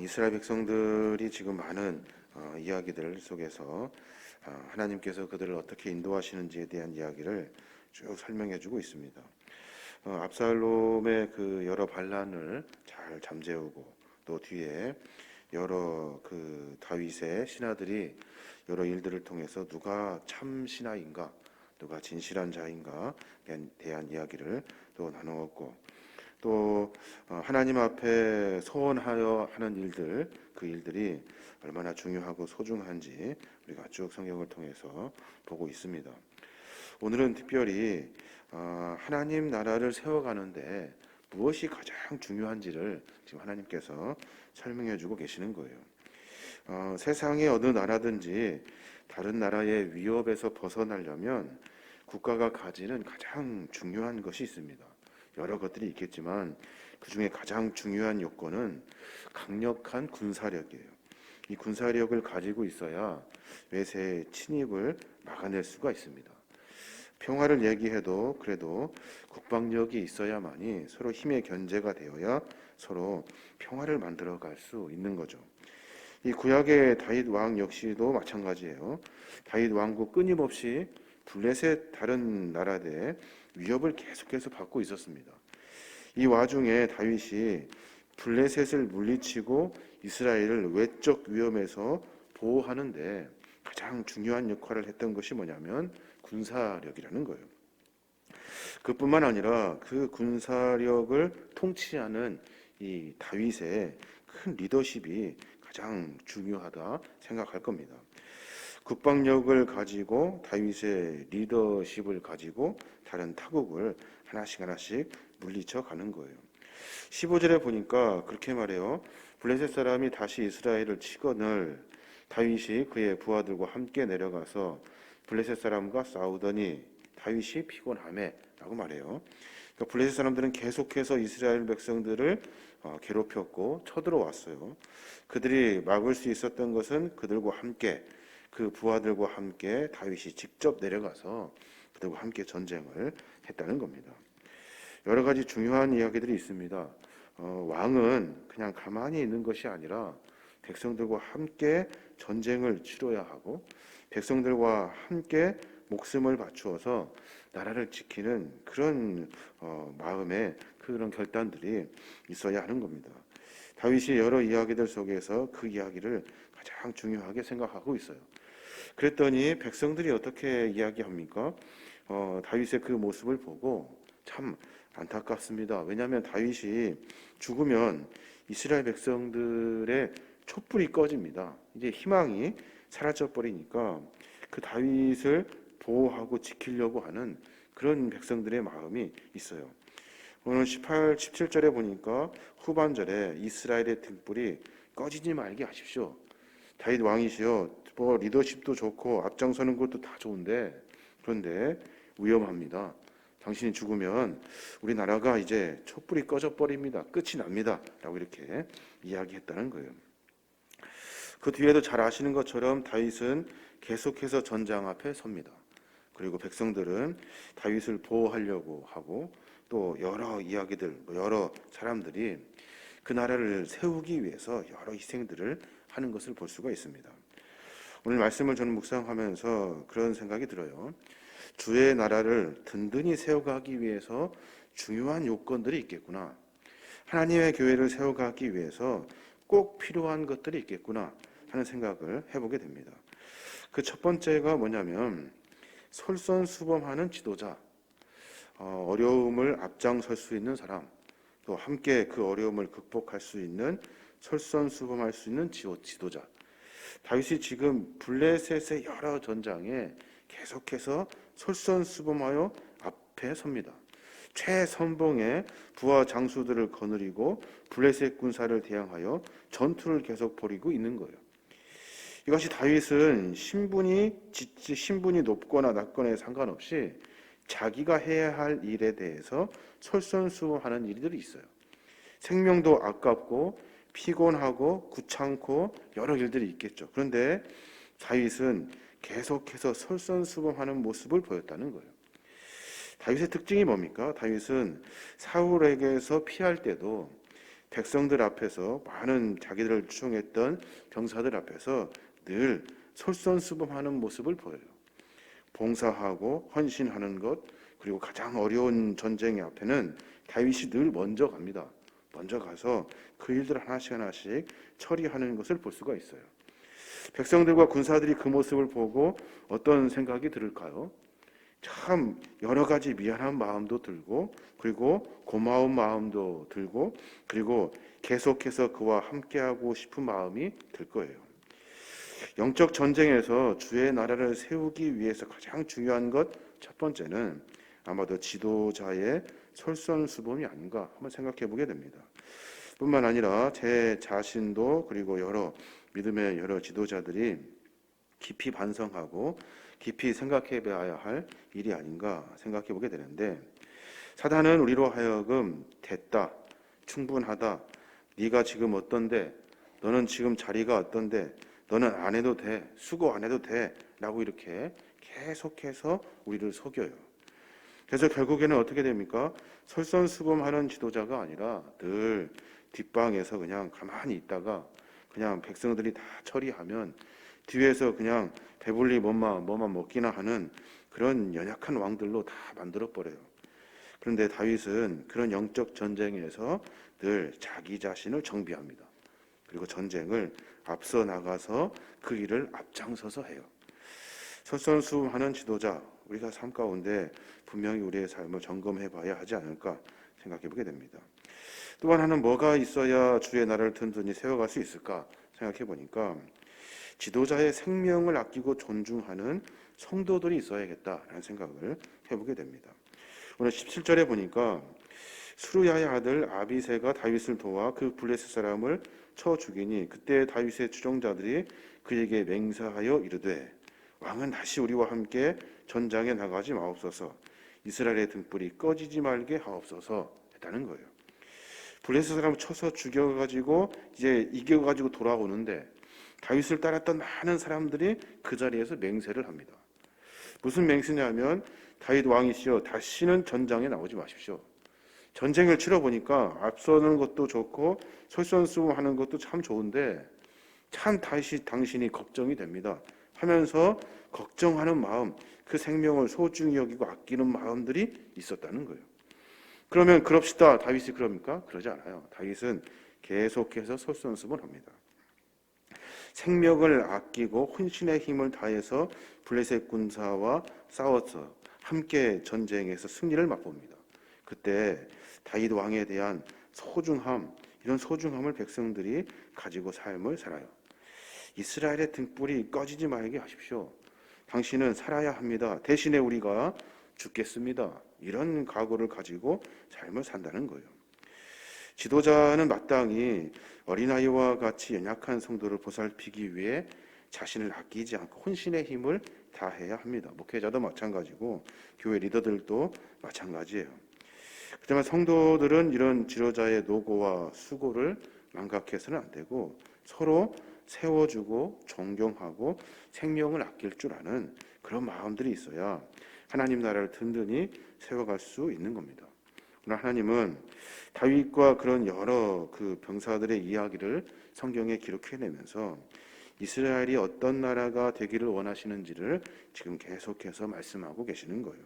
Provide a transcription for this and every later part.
이스라엘 백성들이 지금 많은 이야기들 속에서 하나님께서 그들을 어떻게 인도하시는지에 대한 이야기를 쭉 설명해주고 있습니다. 압살롬의 그 여러 반란을 잘 잠재우고 또 뒤에 여러 그 다윗의 신하들이 여러 일들을 통해서 누가 참 신하인가, 누가 진실한 자인가에 대한 이야기를 또 나누었고, 또 하나님 앞에 소원하여 하는 일들, 그 일들이 얼마나 중요하고 소중한지 우리가 쭉 성경을 통해서 보고 있습니다. 오늘은 특별히 하나님 나라를 세워가는데 무엇이 가장 중요한지를 지금 하나님께서 설명해 주고 계시는 거예요. 세상의 어느 나라든지 다른 나라의 위협에서 벗어나려면 국가가 가지는 가장 중요한 것이 있습니다. 여러 것들이 있겠지만 그 중에 가장 중요한 요건은 강력한 군사력이에요. 이 군사력을 가지고 있어야 외세의 침입을 막아낼 수가 있습니다. 평화를 얘기해도 그래도 국방력이 있어야만이 서로 힘의 견제가 되어야 서로 평화를 만들어갈 수 있는 거죠. 이 구약의 다윗 왕 역시도 마찬가지예요. 다윗 왕국 끊임없이 블레셋 다른 나라들의 위협을 계속해서 받고 있었습니다. 이 와중에 다윗이 블레셋을 물리치고 이스라엘을 외적 위험에서 보호하는데 가장 중요한 역할을 했던 것이 뭐냐면 군사력이라는 거예요. 그뿐만 아니라 그 군사력을 통치하는 이 다윗의 큰 리더십이 가장 중요하다 생각할 겁니다. 국방력을 가지고 다윗의 리더십을 가지고 다른 타국을 하나씩 물리쳐 가는 거예요. 15절에 보니까 그렇게 말해요. 블레셋 사람이 다시 이스라엘을 치거늘 다윗이 그의 부하들과 함께 내려가서 블레셋 사람과 싸우더니 다윗이 피곤하매 라고 말해요. 그러니까 블레셋 사람들은 계속해서 이스라엘 백성들을 괴롭혔고 쳐들어왔어요. 그들이 막을 수 있었던 것은 그들과 함께 그 부하들과 함께 다윗이 직접 내려가서 그들과 함께 전쟁을 했다는 겁니다. 여러 가지 중요한 이야기들이 있습니다. 왕은 그냥 가만히 있는 것이 아니라 백성들과 함께 전쟁을 치러야 하고 백성들과 함께 목숨을 바추어서 나라를 지키는 그런 마음의 그런 결단들이 있어야 하는 겁니다. 다윗이 여러 이야기들 속에서 그 이야기를 가장 중요하게 생각하고 있어요. 그랬더니 백성들이 어떻게 이야기합니까? 다윗의 그 모습을 보고 참 안타깝습니다. 왜냐하면 다윗이 죽으면 이스라엘 백성들의 촛불이 꺼집니다. 이제 희망이 사라져 버리니까 그 다윗을 보호하고 지키려고 하는 그런 백성들의 마음이 있어요. 오늘 18, 17절에 보니까 후반절에 이스라엘의 등불이 꺼지지 말게 하십시오. 다윗 왕이시여, 뭐 리더십도 좋고 앞장서는 것도 다 좋은데 그런데 위험합니다. 당신이 죽으면 우리나라가 이제 촛불이 꺼져 버립니다. 끝이 납니다. 라고 이렇게 이야기했다는 거예요. 그 뒤에도 잘 아시는 것처럼 다윗은 계속해서 전장 앞에 섭니다. 그리고 백성들은 다윗을 보호하려고 하고 또 여러 이야기들, 여러 사람들이 그 나라를 세우기 위해서 여러 희생들을 하는 것을 볼 수가 있습니다. 오늘 말씀을 저는 묵상하면서 그런 생각이 들어요. 주의 나라를 든든히 세워가기 위해서 중요한 요건들이 있겠구나. 하나님의 교회를 세워가기 위해서 꼭 필요한 것들이 있겠구나 하는 생각을 해보게 됩니다. 그 첫 번째가 뭐냐면 솔선수범하는 지도자, 어려움을 앞장설 수 있는 사람, 또 함께 그 어려움을 극복할 수 있는 솔선수범할 수 있는 지도자. 다윗이 지금 블레셋의 여러 전장에 계속해서 솔선수범하여 앞에 섭니다. 최선봉의 부하 장수들을 거느리고 블레셋 군사를 대항하여 전투를 계속 벌이고 있는 거예요. 이것이 다윗은 신분이 높거나 낮거나에 상관없이 자기가 해야 할 일에 대해서 솔선수범하는 일들이 있어요. 생명도 아깝고 피곤하고 구찮고 여러 일들이 있겠죠. 그런데 다윗은 계속해서 솔선수범하는 모습을 보였다는 거예요. 다윗의 특징이 뭡니까? 다윗은 사울에게서 피할 때도 백성들 앞에서 많은 자기들을 추종했던 병사들 앞에서 늘 솔선수범하는 모습을 보여요. 봉사하고 헌신하는 것, 그리고 가장 어려운 전쟁의 앞에는 다윗이 늘 먼저 갑니다. 먼저 가서 그 일들을 하나씩 하나씩 처리하는 것을 볼 수가 있어요. 백성들과 군사들이 그 모습을 보고 어떤 생각이 들을까요? 참 여러 가지 미안한 마음도 들고, 그리고 고마운 마음도 들고, 그리고 계속해서 그와 함께하고 싶은 마음이 들 거예요. 영적 전쟁에서 주의 나라를 세우기 위해서 가장 중요한 것 첫 번째는 아마도 지도자의 솔선수범이 아닌가 한번 생각해 보게 됩니다. 뿐만 아니라 제 자신도, 그리고 여러 믿음의 여러 지도자들이 깊이 반성하고 깊이 생각해 봐야 할 일이 아닌가 생각해 보게 되는데, 사단은 우리로 하여금 됐다, 충분하다, 네가 지금 어떤데, 너는 지금 자리가 어떤데, 너는 안 해도 돼, 수고 안 해도 돼 라고 이렇게 계속해서 우리를 속여요. 그래서 결국에는 어떻게 됩니까? 솔선수범하는 지도자가 아니라 늘 뒷방에서 그냥 가만히 있다가 그냥 백성들이 다 처리하면 뒤에서 그냥 배불리 뭐만 먹기나 하는 그런 연약한 왕들로 다 만들어버려요. 그런데 다윗은 그런 영적 전쟁에서 늘 자기 자신을 정비합니다. 그리고 전쟁을 앞서 나가서 그 일을 앞장서서 해요. 솔선수범하는 지도자, 우리가 삶 가운데 분명히 우리의 삶을 점검해 봐야 하지 않을까 생각해 보게 됩니다. 또 하나는 뭐가 있어야 주의 나라를 든든히 세워갈 수 있을까 생각해 보니까 지도자의 생명을 아끼고 존중하는 성도들이 있어야겠다라는 생각을 해보게 됩니다. 오늘 17절에 보니까 수르야의 아들 아비새가 다윗을 도와 그 블레셋 사람을 쳐 죽이니 그때 다윗의 추종자들이 그에게 맹세하여 이르되 왕은 다시 우리와 함께 전장에 나가지 마옵소서, 이스라엘의 등불이 꺼지지 말게 하옵소서 했다는 거예요. 블레셋 사람을 쳐서 죽여가지고 이제 이겨가지고 돌아오는데 다윗을 따랐던 많은 사람들이 그 자리에서 맹세를 합니다. 무슨 맹세냐면 다윗 왕이시여 다시는 전장에 나오지 마십시오. 전쟁을 치러보니까 앞서는 것도 좋고 솔선수범하는 것도 참 좋은데 참 다시 당신이 걱정이 됩니다 하면서 걱정하는 마음, 그 생명을 소중히 여기고 아끼는 마음들이 있었다는 거예요. 그러면 그럽시다, 다윗이 그럽니까? 그러지 않아요. 다윗은 계속해서 솔선수범합니다. 생명을 아끼고 혼신의 힘을 다해서 블레셋 군사와 싸워서 함께 전쟁에서 승리를 맛봅니다. 그때 다윗 왕에 대한 소중함, 이런 소중함을 백성들이 가지고 삶을 살아요. 이스라엘의 등불이 꺼지지 말게 하십시오. 당신은 살아야 합니다. 대신에 우리가 죽겠습니다. 이런 각오를 가지고 삶을 산다는 거예요. 지도자는 마땅히 어린아이와 같이 연약한 성도를 보살피기 위해 자신을 아끼지 않고 혼신의 힘을 다해야 합니다. 목회자도 마찬가지고 교회 리더들도 마찬가지예요. 그렇지만 성도들은 이런 지도자의 노고와 수고를 망각해서는 안 되고 서로 세워주고 존경하고 생명을 아낄 줄 아는 그런 마음들이 있어야 하나님 나라를 든든히 세워갈 수 있는 겁니다. 오늘 하나님은 다윗과 그런 여러 그 병사들의 이야기를 성경에 기록해내면서 이스라엘이 어떤 나라가 되기를 원하시는지를 지금 계속해서 말씀하고 계시는 거예요.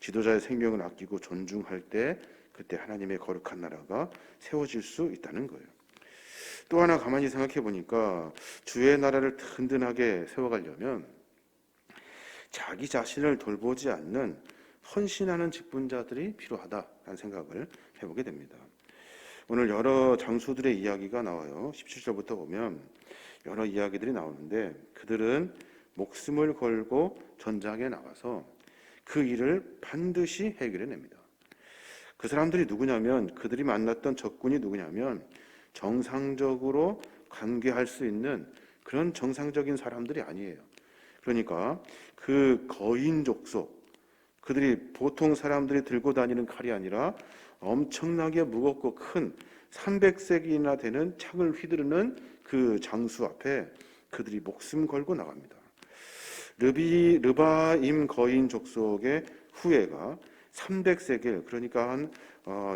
지도자의 생명을 아끼고 존중할 때 그때 하나님의 거룩한 나라가 세워질 수 있다는 거예요. 또 하나 가만히 생각해 보니까 주의 나라를 든든하게 세워가려면 자기 자신을 돌보지 않는 헌신하는 직분자들이 필요하다라는 생각을 해보게 됩니다. 오늘 여러 장수들의 이야기가 나와요. 17절부터 보면 여러 이야기들이 나오는데 그들은 목숨을 걸고 전장에 나가서 그 일을 반드시 해결해냅니다. 그 사람들이 누구냐면 그들이 만났던 적군이 누구냐면 정상적으로 관계할 수 있는 그런 정상적인 사람들이 아니에요. 그러니까 그 거인 족속, 그들이 보통 사람들이 들고 다니는 칼이 아니라 엄청나게 무겁고 큰 300색이나 되는 창을 휘두르는 그 장수 앞에 그들이 목숨 걸고 나갑니다. 르바임 거인 족속의 후예가 300세겔, 그러니까 한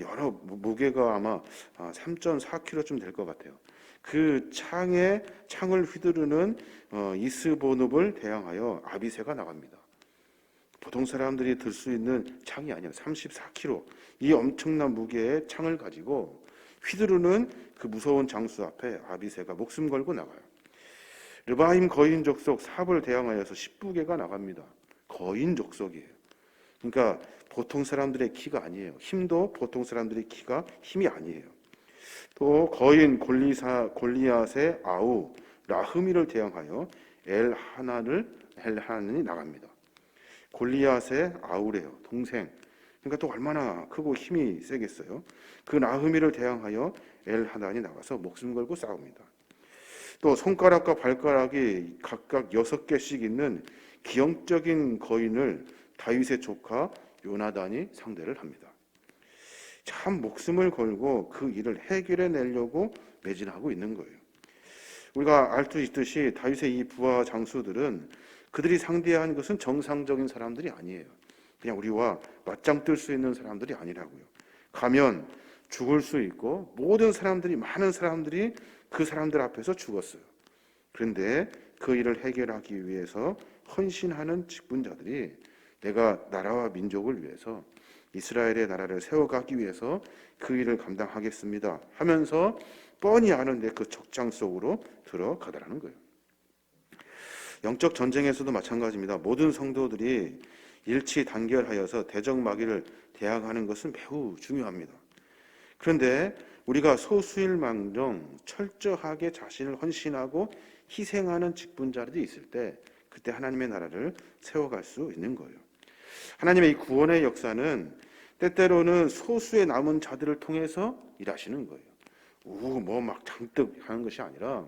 여러 무게가 아마 3.4kg쯤 될 것 같아요. 그 창을 휘두르는 이스보눕을 대항하여 아비새가 나갑니다. 보통 사람들이 들 수 있는 창이 아니에요. 34kg, 이 엄청난 무게의 창을 가지고 휘두르는 그 무서운 장수 앞에 아비새가 목숨 걸고 나가요. 르바임 거인 족속 삽을 대항하여서 10부개가 나갑니다. 거인 족속이에요. 그러니까 보통 사람들의 키가 아니에요. 힘도 보통 사람들의 힘이 아니에요. 또 거인 골리앗의 아우 라흐미를 대항하여 엘하난이 나갑니다. 골리앗의 아우래요, 동생. 그러니까 또 얼마나 크고 힘이 세겠어요. 그 라흐미를 대항하여 엘하난이 나가서 목숨 걸고 싸웁니다. 또 손가락과 발가락이 각각 6개씩 있는 기형적인 거인을 다윗의 조카 요나단이 상대를 합니다. 참 목숨을 걸고 그 일을 해결해 내려고 매진하고 있는 거예요. 우리가 알 수 있듯이 다윗의 이 부하 장수들은 그들이 상대한 것은 정상적인 사람들이 아니에요. 그냥 우리와 맞짱 뜰 수 있는 사람들이 아니라고요. 가면 죽을 수 있고 많은 사람들이 그 사람들 앞에서 죽었어요. 그런데 그 일을 해결하기 위해서 헌신하는 직분자들이 내가 나라와 민족을 위해서 이스라엘의 나라를 세워가기 위해서 그 일을 감당하겠습니다 하면서 뻔히 아는데 그 적장 속으로 들어가더라는 거예요. 영적 전쟁에서도 마찬가지입니다. 모든 성도들이 일치 단결하여서 대적마귀를 대항하는 것은 매우 중요합니다. 그런데 우리가 소수일망정 철저하게 자신을 헌신하고 희생하는 직분자들이 있을 때 그때 하나님의 나라를 세워갈 수 있는 거예요. 하나님의 이 구원의 역사는 때때로는 소수의 남은 자들을 통해서 일하시는 거예요. 막 장뜩 하는 것이 아니라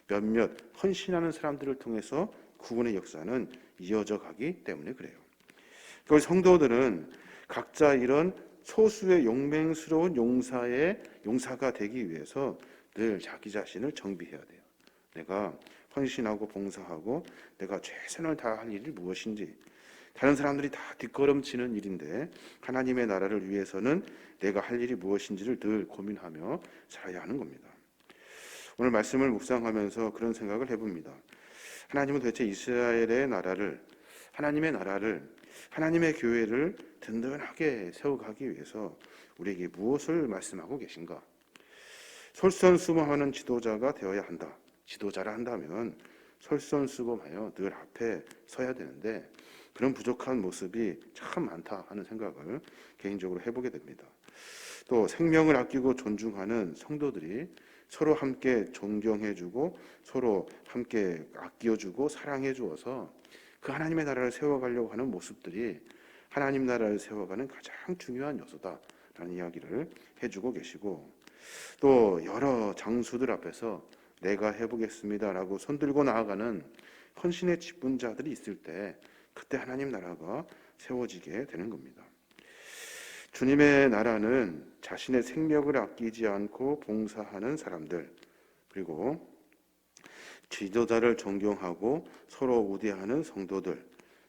몇몇 헌신하는 사람들을 통해서 구원의 역사는 이어져 가기 때문에 그래요. 그 성도들은 각자 이런 소수의 용맹스러운 용사가 되기 위해서 늘 자기 자신을 정비해야 돼요. 내가 헌신하고 봉사하고 내가 최선을 다할 일이 무엇인지, 다른 사람들이 다 뒷걸음치는 일인데 하나님의 나라를 위해서는 내가 할 일이 무엇인지를 늘 고민하며 살아야 하는 겁니다. 오늘 말씀을 묵상하면서 그런 생각을 해봅니다. 하나님은 도대체 이스라엘의 나라를, 하나님의 나라를, 하나님의 교회를 든든하게 세워가기 위해서 우리에게 무엇을 말씀하고 계신가? 솔선수범하는 지도자가 되어야 한다. 지도자라 한다면 솔선수범하여 늘 앞에 서야 되는데 그런 부족한 모습이 참 많다 하는 생각을 개인적으로 해보게 됩니다. 또 생명을 아끼고 존중하는 성도들이 서로 함께 존경해주고 서로 함께 아껴주고 사랑해주어서 그 하나님의 나라를 세워가려고 하는 모습들이 하나님 나라를 세워가는 가장 중요한 요소다라는 이야기를 해주고 계시고, 또 여러 장수들 앞에서 내가 해보겠습니다라고 손들고 나아가는 헌신의 직분자들이 있을 때 그때 하나님 나라가 세워지게 되는 겁니다. 주님의 나라는 자신의 생명을 아끼지 않고 봉사하는 사람들, 그리고 지도자를 존경하고 서로 우대하는 성도들,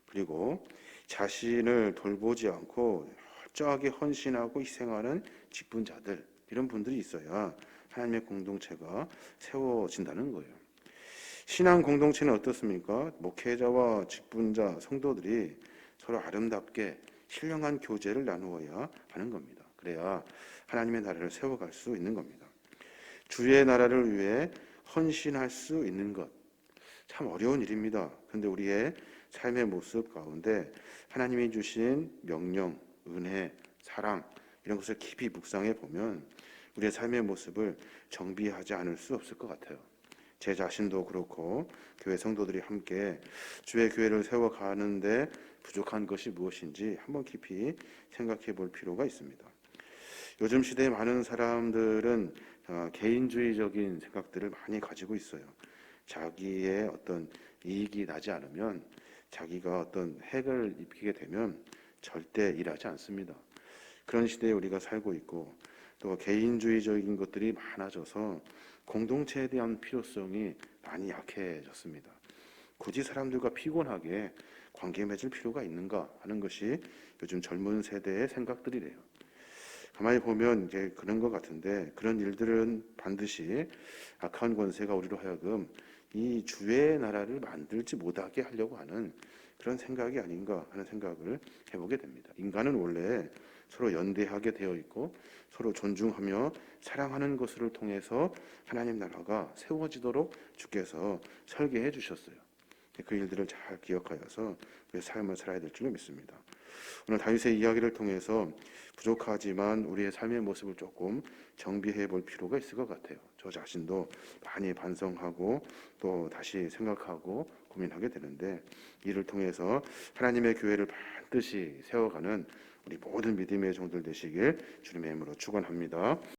그리고 자신을 돌보지 않고 철저하게 헌신하고 희생하는 직분자들, 이런 분들이 있어야 하나님의 공동체가 세워진다는 거예요. 신앙 공동체는 어떻습니까? 목회자와 직분자, 성도들이 서로 아름답게 신령한 교제를 나누어야 하는 겁니다. 그래야 하나님의 나라를 세워갈 수 있는 겁니다. 주의 나라를 위해 헌신할 수 있는 것, 참 어려운 일입니다. 그런데 우리의 삶의 모습 가운데 하나님이 주신 명령, 은혜, 사랑, 이런 것을 깊이 묵상해 보면 우리의 삶의 모습을 정비하지 않을 수 없을 것 같아요. 제 자신도 그렇고 교회 성도들이 함께 주의 교회를 세워가는데 부족한 것이 무엇인지 한번 깊이 생각해 볼 필요가 있습니다. 요즘 시대에 많은 사람들은 개인주의적인 생각들을 많이 가지고 있어요. 자기의 어떤 이익이 나지 않으면, 자기가 어떤 혜를 입히게 되면 절대 일하지 않습니다. 그런 시대에 우리가 살고 있고, 또 개인주의적인 것들이 많아져서 공동체에 대한 필요성이 많이 약해졌습니다. 굳이 사람들과 피곤하게 관계 맺을 필요가 있는가 하는 것이 요즘 젊은 세대의 생각들이래요. 가만히 보면 이제 그런 것 같은데, 그런 일들은 반드시 악한 권세가 우리로 하여금 이 주의 나라를 만들지 못하게 하려고 하는 그런 생각이 아닌가 하는 생각을 해보게 됩니다. 인간은 원래 서로 연대하게 되어 있고 서로 존중하며 사랑하는 것을 통해서 하나님 나라가 세워지도록 주께서 설계해 주셨어요. 그 일들을 잘 기억하여서 우리의 삶을 살아야 될 줄 믿습니다. 오늘 다윗의 이야기를 통해서 부족하지만 우리의 삶의 모습을 조금 정비해 볼 필요가 있을 것 같아요. 저 자신도 많이 반성하고 또 다시 생각하고 고민하게 되는데, 이를 통해서 하나님의 교회를 반드시 세워가는 우리 모든 믿음의 종들 되시길 주님의 이름으로 축원합니다.